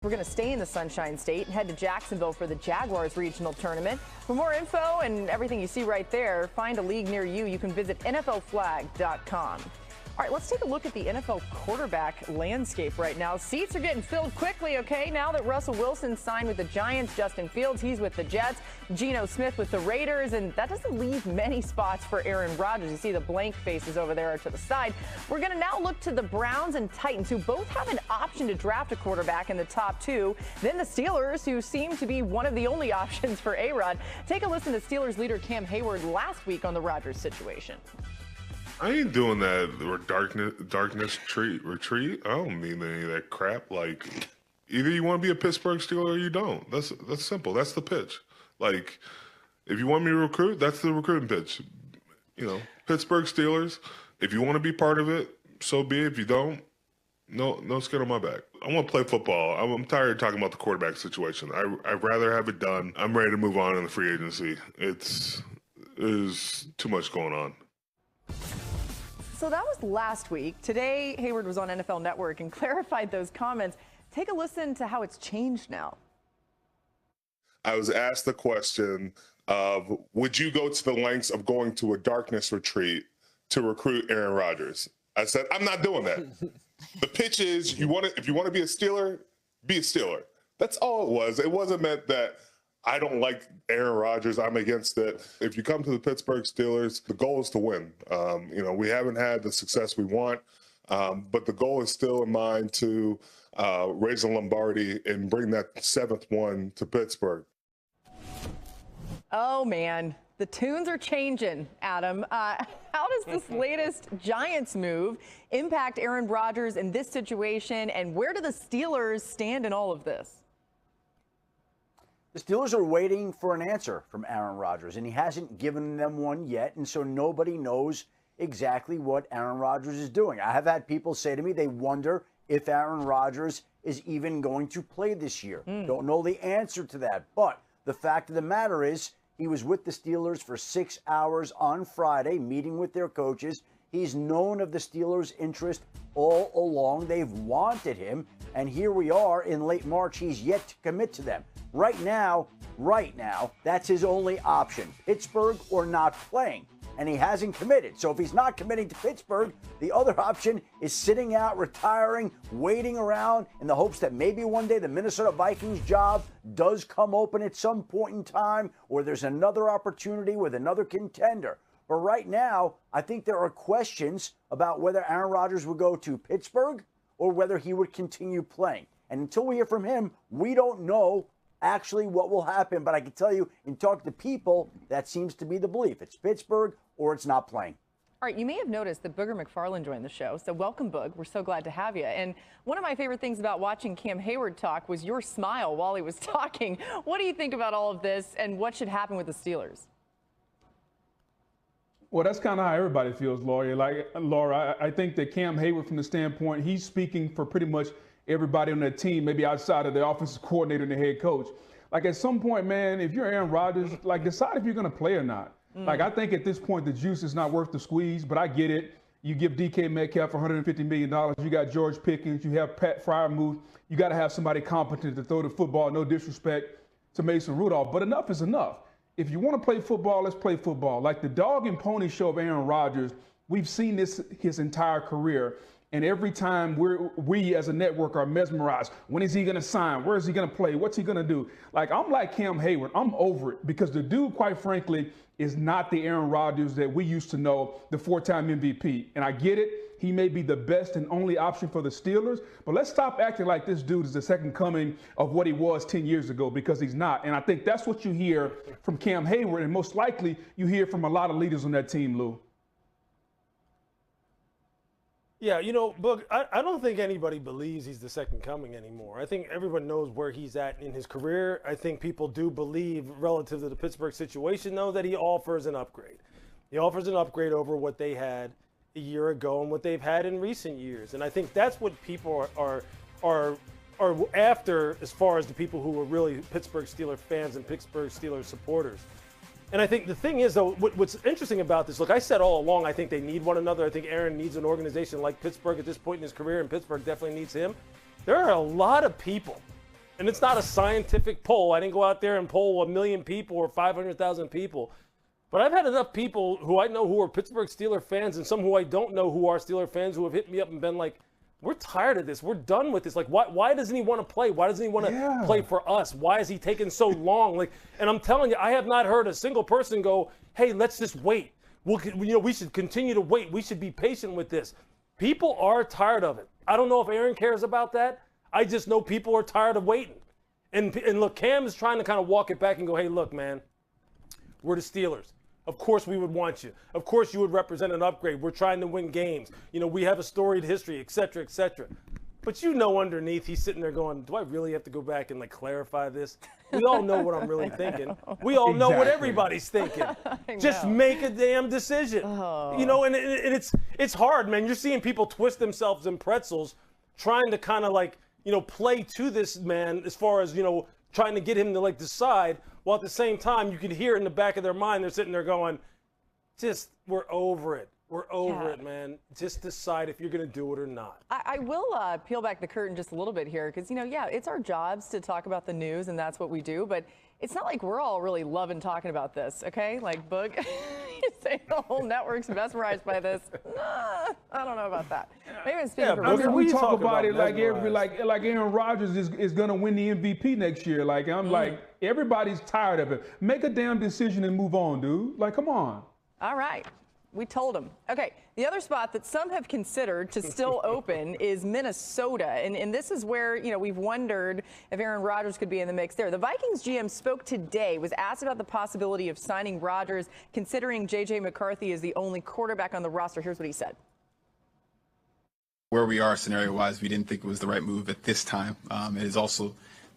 We're going to stay in the Sunshine State and head to Jacksonville for the Jaguars regional tournament. For more info and everything you see right there, find a league near you. You can visit NFLflag.com. All right, let's take a look at the NFL quarterback landscape right now. Seats are getting filled quickly, okay? Now that Russell Wilson signed with the Giants, Justin Fields, he's with the Jets, Geno Smith with the Raiders, and that doesn't leave many spots for Aaron Rodgers. You see the blank faces over there to the side. We're going to now look to the Browns and Titans, who both have an option to draft a quarterback in the top two. Then the Steelers, who seem to be one of the only options for A-Rod. Take a listen to Steelers leader Cam Hayward last week on the Rodgers situation. I ain't doing that darkness retreat. I don't need any of that crap. Like, either you want to be a Pittsburgh Steeler or you don't. That's simple. That's the pitch. Like, if you want me to recruit, that's the recruiting pitch. You know, Pittsburgh Steelers. If you want to be part of it, so be it. If you don't, no skin on my back. I want to play football. I'm tired of talking about the quarterback situation. I'd rather have it done. I'm ready to move on in the free agency. There's too much going on. So that was last week. Today, Hayward was on NFL Network and clarified those comments. Take a listen to how it's changed now. I was asked the question of, would you go to the lengths of going to a darkness retreat to recruit Aaron Rodgers? I said, I'm not doing that. The pitch is, if you want to be a Steeler, be a Steeler. That's all it was. It wasn't meant that I don't like Aaron Rodgers. I'm against it. If you come to the Pittsburgh Steelers, the goal is to win. We haven't had the success we want, but the goal is still in mind to raise the Lombardi and bring that seventh one to Pittsburgh. Oh, man. The tunes are changing, Adam. How does this latest Giants move impact Aaron Rodgers in this situation, and where do the Steelers stand in all of this? The Steelers are waiting for an answer from Aaron Rodgers, and he hasn't given them one yet, and so nobody knows exactly what Aaron Rodgers is doing. I have had people say to me they wonder if Aaron Rodgers is even going to play this year. Don't know the answer to that, but the fact of the matter is he was with the Steelers for 6 hours on Friday, meeting with their coaches. He's known of the Steelers' interest all along. They've wanted him, and here we are in late March. He's yet to commit to them. Right now, that's his only option, Pittsburgh or not playing, and he hasn't committed. So if he's not committing to Pittsburgh, the other option is sitting out, retiring, waiting around in the hopes that maybe one day the Minnesota Vikings job does come open at some point in time, or there's another opportunity with another contender. But right now, I think there are questions about whether Aaron Rodgers would go to Pittsburgh or whether he would continue playing. And until we hear from him, we don't know actually what will happen. But I can tell you, in talking to people, that seems to be the belief. It's Pittsburgh or it's not playing. All right, you may have noticed that Booger McFarland joined the show, so welcome, Boog. We're so glad to have you. And one of my favorite things about watching Cam Hayward talk was your smile while he was talking. What do you think about all of this, and what should happen with the Steelers? Well, that's kind of how everybody feels, Laura. I think that Cam Hayward, from the standpoint, he's speaking for pretty much everybody on that team, maybe outside of the offensive coordinator and the head coach. Like, at some point, man, if you're Aaron Rodgers, decide if you're going to play or not. I think at this point, the juice is not worth the squeeze, but I get it. You give DK Metcalf $150 million. You got George Pickens. You have Pat Freiermuth. You got to have somebody competent to throw the football. No disrespect to Mason Rudolph, but enough is enough. If you want to play football, let's play football. Like the dog and pony show of Aaron Rodgers, we've seen this his entire career. And every time we as a network are mesmerized. When is he going to sign? Where is he going to play? What's he going to do? I'm like Cam Hayward. I'm over it because the dude, quite frankly, is not the Aaron Rodgers that we used to know, the four-time MVP. And I get it. He may be the best and only option for the Steelers, but let's stop acting like this dude is the second coming of what he was 10 years ago, because he's not. And I think that's what you hear from Cam Hayward, and most likely you hear from a lot of leaders on that team, Lou. Yeah, Boog, I don't think anybody believes he's the second coming anymore. I think everyone knows where he's at in his career. I think people do believe, relative to the Pittsburgh situation, though, that he offers an upgrade. He offers an upgrade over what they had a year ago and what they've had in recent years. And I think that's what people are after, as far as the people who are really Pittsburgh Steelers fans and Pittsburgh Steelers supporters. And I think the thing is, though, what's interesting about this, look, I said all along, I think they need one another. I think Aaron needs an organization like Pittsburgh at this point in his career, and Pittsburgh definitely needs him. There are a lot of people And it's not a scientific poll. I didn't go out there and poll 1 million people or 500,000 people. But I've had enough people who I know who are Pittsburgh Steelers fans and some who I don't know who are Steelers fans who have hit me up and been like, we're tired of this. We're done with this. Like, why doesn't he want to play? Why doesn't he want to play for us? Why is he taking so long? Like, and I'm telling you, I have not heard a single person go, hey, let's just wait. We should continue to wait. We should be patient with this. People are tired of it. I don't know if Aaron cares about that. I just know people are tired of waiting. And look, Cam is trying to kind of walk it back and go, hey, look, man, we're the Steelers. Of course we would want you. Of course you would represent an upgrade. We're trying to win games. We have a storied history, et cetera, et cetera. But underneath, he's sitting there going, do I really have to go back and, clarify this? We all know what I'm really thinking. We all know what everybody's thinking. Just make a damn decision. And it's hard, man. You're seeing people twist themselves in pretzels trying to kind of, play to this man as far as, trying to get him to, decide. While at the same time, you can hear in the back of their mind, they're sitting there going, we're over it. We're over it, man. Just decide if you're going to do it or not. I will peel back the curtain just a little bit here because, it's our jobs to talk about the news, and that's what we do. But it's not like we're all really loving talking about this, okay? Like, Boog, you say the whole network's mesmerized by this. I don't know about that. Maybe I'm speaking for we talk about it like Aaron Rodgers is going to win the MVP next year. Like, I'm like, everybody's tired of it. Make a damn decision and move on, dude. Like, come on. All right. We told him. Okay, the other spot that some have considered to still open is Minnesota. And this is where, we've wondered if Aaron Rodgers could be in the mix there. The Vikings GM spoke today, was asked about the possibility of signing Rodgers, considering J.J. McCarthy is the only quarterback on the roster. Here's what he said. Where we are scenario-wise, we didn't think it was the right move at this time. It is also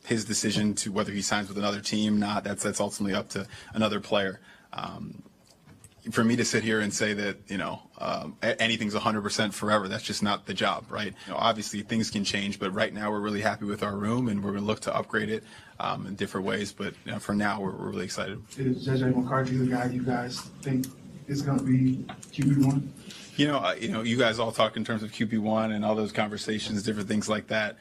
his decision to whether he signs with another team, not. That's ultimately up to another player. For me to sit here and say that, anything's 100% forever, that's just not the job, right? Obviously things can change, but right now we're really happy with our room and we're going to look to upgrade it in different ways. But for now, we're really excited. Is J.J. McCarthy the guy you guys think is going to be QB1? You guys all talk in terms of QB1 and all those conversations, different things like that.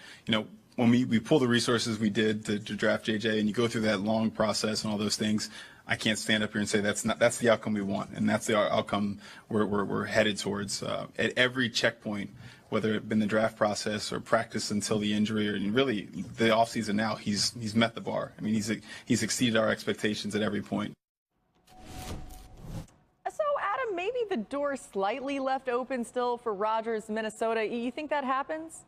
When we pull the resources we did to draft JJ and you go through that long process and all those things, I can't stand up here and say that's the outcome we want, and that's the outcome we're headed towards. At every checkpoint, whether it been the draft process or practice until the injury, or really the offseason now, he's met the bar. I mean, he's exceeded our expectations at every point. So, Adam, maybe the door slightly left open still for Rodgers, Minnesota. You think that happens?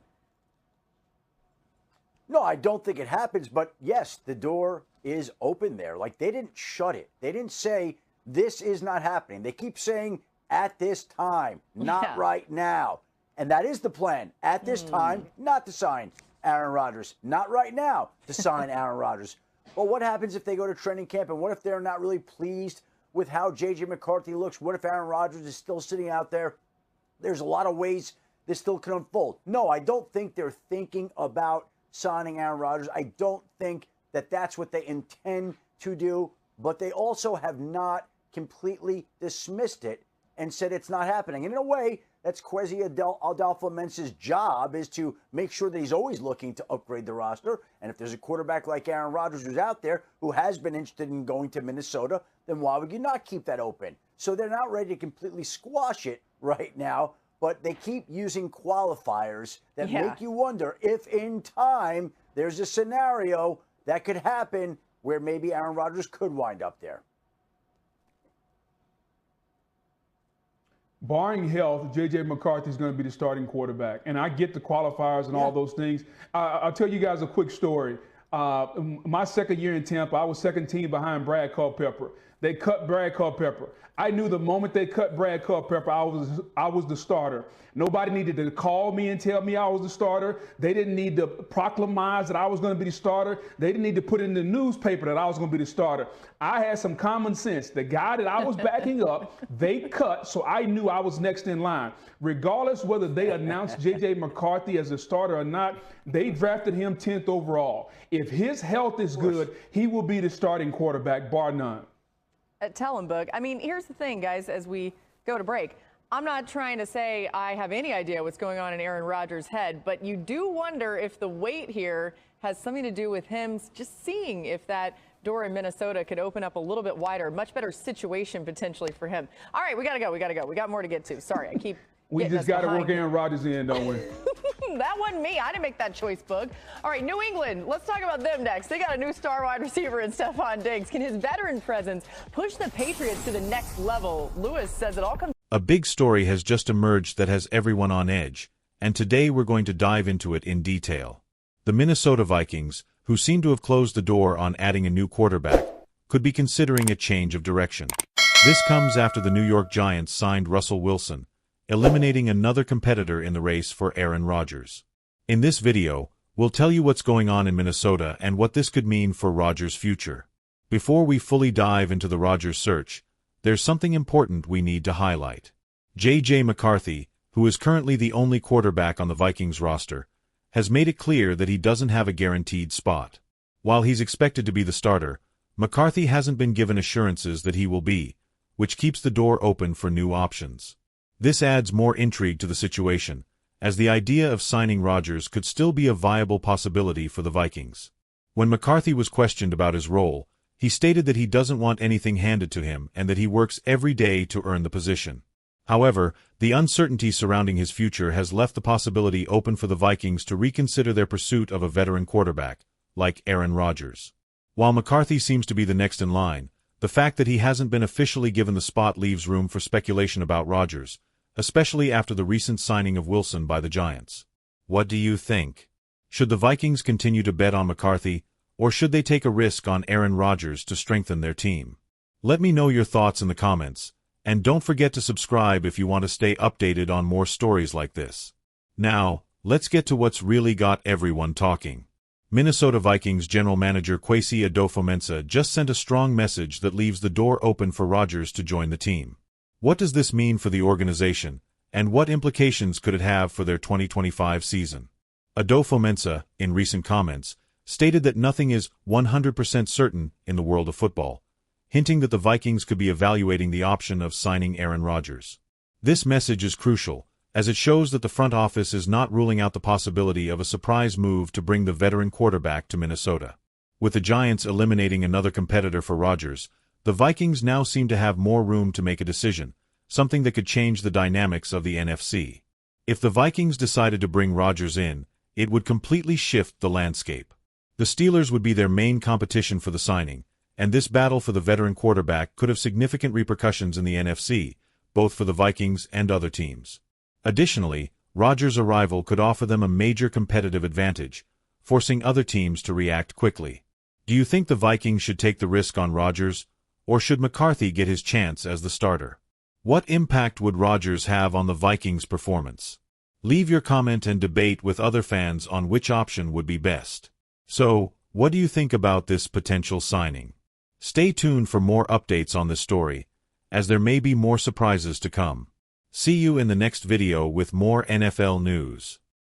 No, I don't think it happens, but yes, the door is open there. Like, they didn't shut it. They didn't say, this is not happening. They keep saying, at this time, not right now. And that is the plan. At this time, not to sign Aaron Rodgers. Not right now to sign Aaron Rodgers. But what happens if they go to training camp, and what if they're not really pleased with how J.J. McCarthy looks? What if Aaron Rodgers is still sitting out there? There's a lot of ways this still can unfold. No, I don't think they're thinking about signing Aaron Rodgers. I don't think that that's what they intend to do, but they also have not completely dismissed it and said it's not happening. And in a way, that's Kwesi Adolfo-Mensa's job, is to make sure that he's always looking to upgrade the roster. And if there's a quarterback like Aaron Rodgers who's out there who has been interested in going to Minnesota, then why would you not keep that open? So they're not ready to completely squash it right now, but they keep using qualifiers that make you wonder if in time there's a scenario that could happen where maybe Aaron Rodgers could wind up there. Barring health, J.J. McCarthy is going to be the starting quarterback. And I get the qualifiers and all those things. I'll tell you guys a quick story. My second year in Tampa, I was second team behind Brad Culpepper. They cut Brad Culpepper. I knew the moment they cut Brad Culpepper, I was the starter. Nobody needed to call me and tell me I was the starter. They didn't need to proclamize that I was going to be the starter. They didn't need to put in the newspaper that I was going to be the starter. I had some common sense. The guy that I was backing up, they cut, so I knew I was next in line. Regardless whether they announced J.J. McCarthy as a starter or not, they drafted him 10th overall. If his health is good, he will be the starting quarterback, bar none. Tell him, Boog. I mean, here's the thing, guys, as we go to break. I'm not trying to say I have any idea what's going on in Aaron Rodgers' head, but you do wonder if the wait here has something to do with him just seeing if that door in Minnesota could open up a little bit wider, much better situation potentially for him. All right, we got to go. We got more to get to. Sorry, I keep We just got to work Aaron Rodgers in, don't we? That wasn't me. I didn't make that choice, Boog. All right, New England. Let's talk about them next. They got a new star wide receiver in Stephon Diggs. Can his veteran presence push the Patriots to the next level? Lewis says it all comes. A big story has just emerged that has everyone on edge, and today we're going to dive into it in detail. The Minnesota Vikings, who seem to have closed the door on adding a new quarterback, could be considering a change of direction. This comes after the New York Giants signed Russell Wilson, eliminating another competitor in the race for Aaron Rodgers. In this video, we'll tell you what's going on in Minnesota and what this could mean for Rodgers' future. Before we fully dive into the Rodgers search, there's something important we need to highlight. J.J. McCarthy, who is currently the only quarterback on the Vikings roster, has made it clear that he doesn't have a guaranteed spot. While he's expected to be the starter, McCarthy hasn't been given assurances that he will be, which keeps the door open for new options. This adds more intrigue to the situation, as the idea of signing Rodgers could still be a viable possibility for the Vikings. When McCarthy was questioned about his role, he stated that he doesn't want anything handed to him and that he works every day to earn the position. However, the uncertainty surrounding his future has left the possibility open for the Vikings to reconsider their pursuit of a veteran quarterback, like Aaron Rodgers. While McCarthy seems to be the next in line, the fact that he hasn't been officially given the spot leaves room for speculation about Rodgers, especially after the recent signing of Wilson by the Giants. What do you think? Should the Vikings continue to bet on McCarthy, or should they take a risk on Aaron Rodgers to strengthen their team? Let me know your thoughts in the comments, and don't forget to subscribe if you want to stay updated on more stories like this. Now, let's get to what's really got everyone talking. Minnesota Vikings general manager Kwesi Adofo-Mensah just sent a strong message that leaves the door open for Rodgers to join the team. What does this mean for the organization, and what implications could it have for their 2025 season? Adofo-Mensah, in recent comments, stated that nothing is 100% certain in the world of football, hinting that the Vikings could be evaluating the option of signing Aaron Rodgers. This message is crucial, as it shows that the front office is not ruling out the possibility of a surprise move to bring the veteran quarterback to Minnesota. With the Giants eliminating another competitor for Rodgers, the Vikings now seem to have more room to make a decision, something that could change the dynamics of the NFC. If the Vikings decided to bring Rodgers in, it would completely shift the landscape. The Steelers would be their main competition for the signing, and this battle for the veteran quarterback could have significant repercussions in the NFC, both for the Vikings and other teams. Additionally, Rodgers' arrival could offer them a major competitive advantage, forcing other teams to react quickly. Do you think the Vikings should take the risk on Rodgers, or should McCarthy get his chance as the starter? What impact would Rodgers have on the Vikings' performance? Leave your comment and debate with other fans on which option would be best. So, what do you think about this potential signing? Stay tuned for more updates on this story, as there may be more surprises to come. See you in the next video with more NFL news.